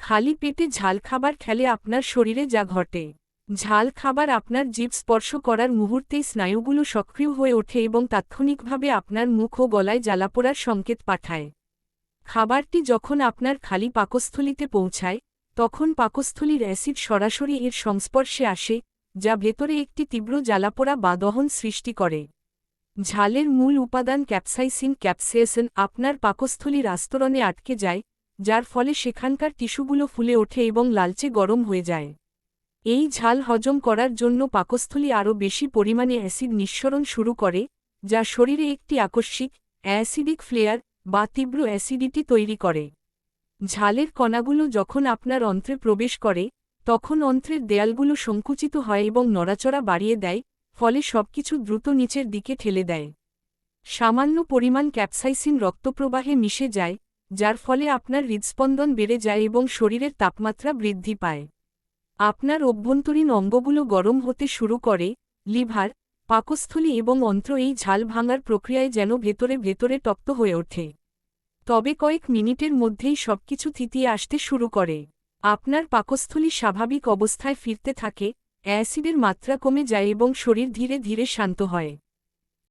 খালি পেটে ঝাল খাবার খেলে আপনার শরীরে যা ঘটে। ঝাল খাবার আপনার জিভ স্পর্শ করার মুহূর্তেই স্নায়ুগুলো সক্রিয় হয়ে ওঠে এবং তাৎক্ষণিকভাবে আপনার মুখ ও গলায় জ্বালাপোড়ার সংকেত পাঠায়। খাবারটি যখন আপনার খালি পাকস্থলিতে পৌঁছায়, তখন পাকস্থলীর অ্যাসিড সরাসরি এর সংস্পর্শে আসে, যা ভেতরে একটি তীব্র জ্বালাপোড়া বা দহন সৃষ্টি করে। ঝালের মূল উপাদান ক্যাপসাইসিন আপনার পাকস্থলীর আস্তরণে আটকে যায়, যার ফলে সেখানকার টিস্যুগুলো ফুলে ওঠে এবং লালচে গরম হয়ে যায়। এই ঝাল হজম করার জন্য পাকস্থলী আরও বেশি পরিমাণে অ্যাসিড নিঃসরণ শুরু করে, যা শরীরে একটি আকস্মিক অ্যাসিডিক ফ্লেয়ার বা তীব্র অ্যাসিডিটি তৈরি করে। ঝালের কণাগুলো যখন আপনার অন্ত্রে প্রবেশ করে, তখন অন্ত্রের দেয়ালগুলো সংকুচিত হয় এবং নড়াচড়া বাড়িয়ে দেয়, ফলে সবকিছু দ্রুত নিচের দিকে ঠেলে দেয়। সামান্য পরিমাণ ক্যাপসাইসিন রক্তপ্রবাহে মিশে যায়, যার ফলে আপনার হৃদস্পন্দন বেড়ে যায় এবং শরীরের তাপমাত্রা বৃদ্ধি পায়। আপনার অভ্যন্তরীণ অঙ্গগুলো গরম হতে শুরু করে, লিভার, পাকস্থলী এবং অন্ত্র এই ঝাল ভাঙার প্রক্রিয়ায় যেন ভেতরে ভেতরে তপ্ত হয়ে ওঠে। তবে কয়েক মিনিটের মধ্যেই সবকিছু থিতিয়ে আসতে শুরু করে। আপনার পাকস্থলী স্বাভাবিক অবস্থায় ফিরতে থাকে, অ্যাসিডের মাত্রা কমে যায় এবং শরীর ধীরে ধীরে শান্ত হয়।